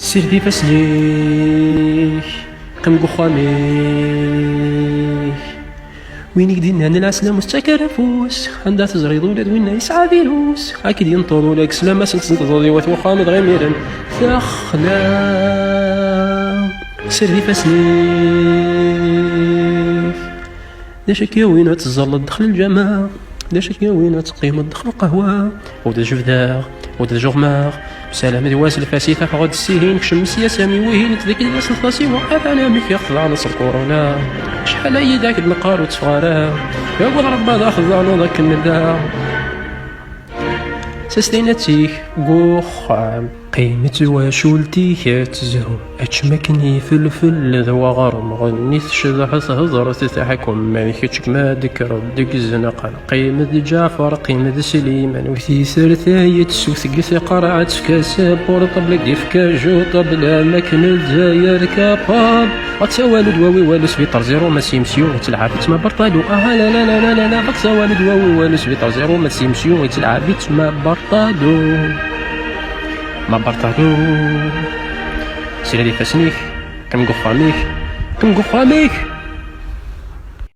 سير في فسنيك قم قخاميك وين يقدينا العسلة مستكر فوس عندها تزريض ولاد وين يسعى فيروس اكيد ينطروا لك سلامة سنتظري وخامض غميرا ثخلا سير في فسنيك داشك يا وين تزلط دخل الجامعة داشك يا وين تقيم دخل القهوة ودا جفداغ ودا جغماغ بسلام دواس الفاسيثة فغد السيهين كشمس يا سامي وهين تذكي داس الفاسي وقف على مي في خضع نصر كورونا شحال يداك النقار وتفغارا يقول ربا دا خضع ذاك النداء سستيناتيك قوخام قيمة وشولتي تزهو اتشمكني فلفل ذو غرم غنيث شذح هزر تتحكم مالكتشك ما ذكر دق الزنقان قيمة جعفر قيمة سليمان وثي سرثاية سوثق ثقرعة كاساب ورطب لك ديفكا جو طبلا مكن الجاير كاباب غتسوالد واوي والس في طرزيرو ما سيمسيو تلعب تما برطالو لا لا لا لا لا غتسوالد واوي والس في طرزيرو ما سيمسيو تلعب تما برطالو ما برطالو سير هادي فاسنيك كم قخاميك